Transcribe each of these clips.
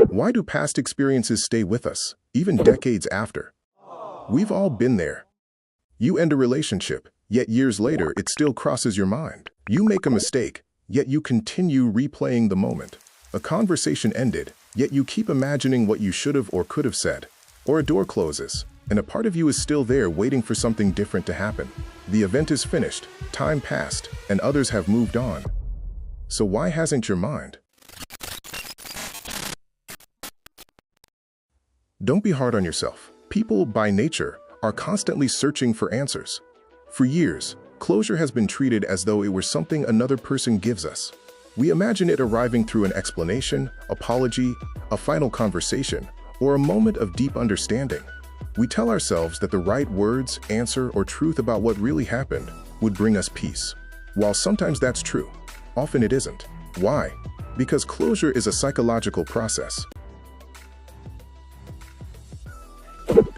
Why do past experiences stay with us, even decades after? We've all been there. You end a relationship, yet years later it still crosses your mind. You make a mistake, yet you continue replaying the moment. A conversation ended, yet you keep imagining what you should have or could have said. Or a door closes, and a part of you is still there waiting for something different to happen. The event is finished, time passed, and others have moved on. So why hasn't your mind? Don't be hard on yourself. People, by nature, are constantly searching for answers. For years, closure has been treated as though it were something another person gives us. We imagine it arriving through an explanation, apology, a final conversation, or a moment of deep understanding. We tell ourselves that the right words, answer, or truth about what really happened would bring us peace. While sometimes that's true, often it isn't. Why? Because closure is a psychological process.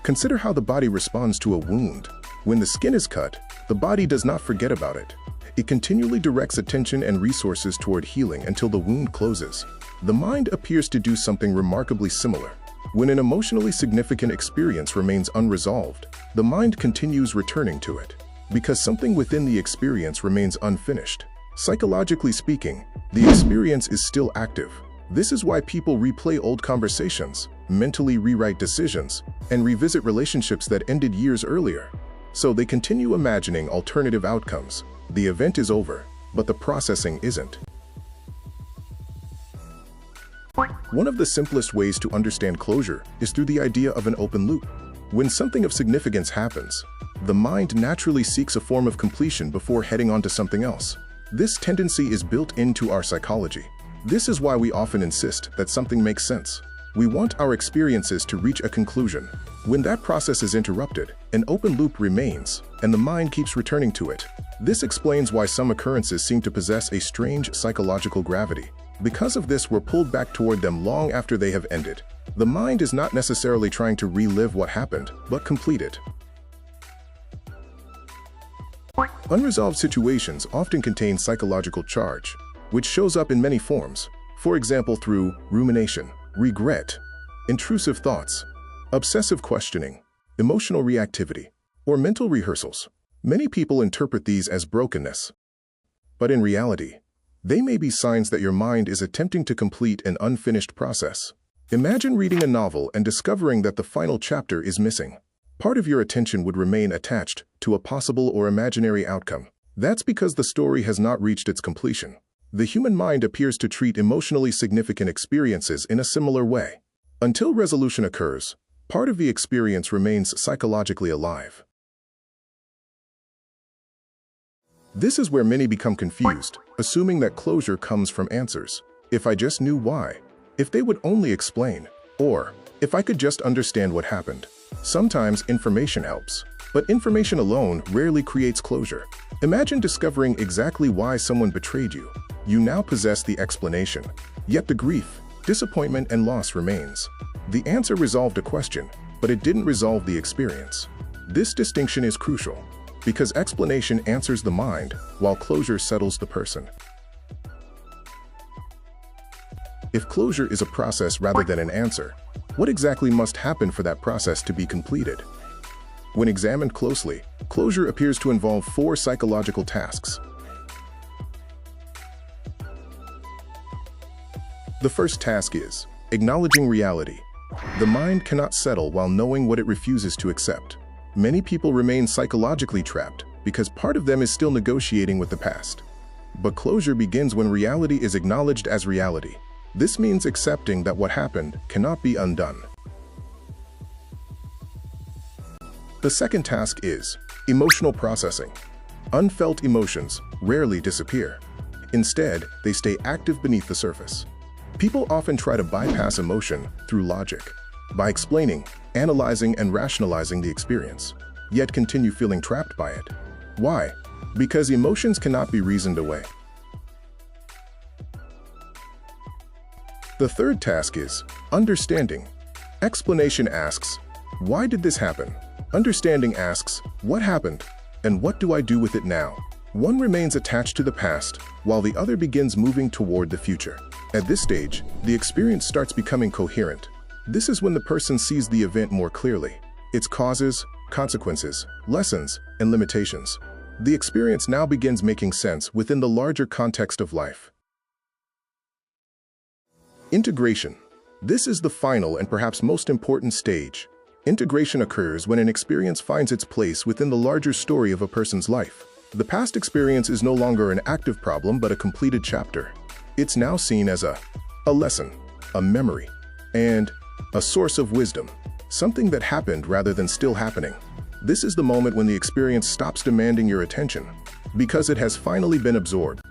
Consider how the body responds to a wound. When the skin is cut, the body does not forget about it. It continually directs attention and resources toward healing until the wound closes. The mind appears to do something remarkably similar. When an emotionally significant experience remains unresolved, the mind continues returning to it, because something within the experience remains unfinished. Psychologically speaking, the experience is still active. This is why people replay old conversations, mentally rewrite decisions, and revisit relationships that ended years earlier. So they continue imagining alternative outcomes. The event is over, but the processing isn't. One of the simplest ways to understand closure is through the idea of an open loop. When something of significance happens, the mind naturally seeks a form of completion before heading on to something else. This tendency is built into our psychology. This is why we often insist that something makes sense. We want our experiences to reach a conclusion. When that process is interrupted, an open loop remains, and the mind keeps returning to it. This explains why some occurrences seem to possess a strange psychological gravity. Because of this, we're pulled back toward them long after they have ended. The mind is not necessarily trying to relive what happened, but complete it. Unresolved situations often contain psychological charge, which shows up in many forms. For example, through rumination, regret, intrusive thoughts, obsessive questioning, emotional reactivity, or mental rehearsals. Many people interpret these as brokenness. But in reality, they may be signs that your mind is attempting to complete an unfinished process. Imagine reading a novel and discovering that the final chapter is missing. Part of your attention would remain attached to a possible or imaginary outcome. That's because the story has not reached its completion. The human mind appears to treat emotionally significant experiences in a similar way. Until resolution occurs, part of the experience remains psychologically alive. This is where many become confused, assuming that closure comes from answers. If I just knew why, if they would only explain, or if I could just understand what happened. Sometimes information helps, but information alone rarely creates closure. Imagine discovering exactly why someone betrayed you. You now possess the explanation, yet the grief, disappointment, and loss remains. The answer resolved a question, but it didn't resolve the experience. This distinction is crucial, because explanation answers the mind, while closure settles the person. If closure is a process rather than an answer, what exactly must happen for that process to be completed? When examined closely, closure appears to involve 4 psychological tasks. The first task is acknowledging reality. The mind cannot settle while knowing what it refuses to accept. Many people remain psychologically trapped because part of them is still negotiating with the past. But closure begins when reality is acknowledged as reality. This means accepting that what happened cannot be undone. The second task is emotional processing. Unfelt emotions rarely disappear. Instead, they stay active beneath the surface. People often try to bypass emotion through logic, by explaining, analyzing, and rationalizing the experience, yet continue feeling trapped by it. Why? Because emotions cannot be reasoned away. The third task is understanding. Explanation asks, why did this happen? Understanding asks, what happened, and what do I do with it now? One remains attached to the past, while the other begins moving toward the future. At this stage, the experience starts becoming coherent. This is when the person sees the event more clearly, its causes, consequences, lessons, and limitations. The experience now begins making sense within the larger context of life. Integration. This is the final and perhaps most important stage. Integration occurs when an experience finds its place within the larger story of a person's life. The past experience is no longer an active problem but a completed chapter. It's now seen as a lesson, a memory, and a source of wisdom, something that happened rather than still happening. This is the moment when the experience stops demanding your attention, because it has finally been absorbed.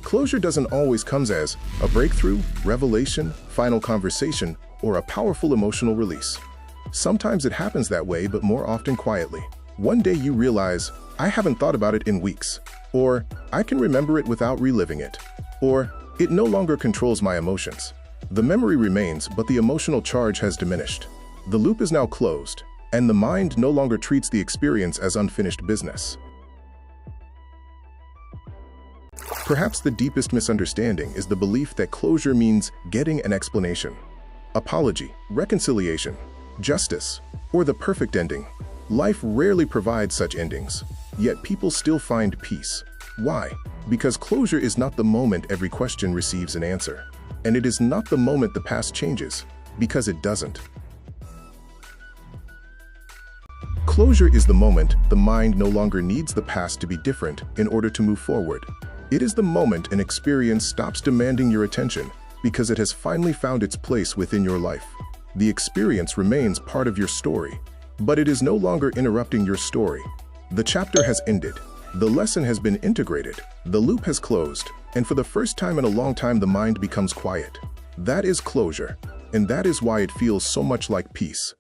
Closure doesn't always come as a breakthrough, revelation, final conversation, or a powerful emotional release. Sometimes it happens that way, but more often quietly. One day you realize, I haven't thought about it in weeks, or I can remember it without reliving it, or it no longer controls my emotions. The memory remains, but the emotional charge has diminished. The loop is now closed, and the mind no longer treats the experience as unfinished business. Perhaps the deepest misunderstanding is the belief that closure means getting an explanation, apology, reconciliation, justice, or the perfect ending. Life rarely provides such endings, yet people still find peace. Why? Because closure is not the moment every question receives an answer, and it is not the moment the past changes, because it doesn't. Closure is the moment the mind no longer needs the past to be different in order to move forward. It is the moment an experience stops demanding your attention because it has finally found its place within your life. The experience remains part of your story, but it is no longer interrupting your story. The chapter has ended. The lesson has been integrated. The loop has closed, and for the first time in a long time the mind becomes quiet. That is closure, and that is why it feels so much like peace.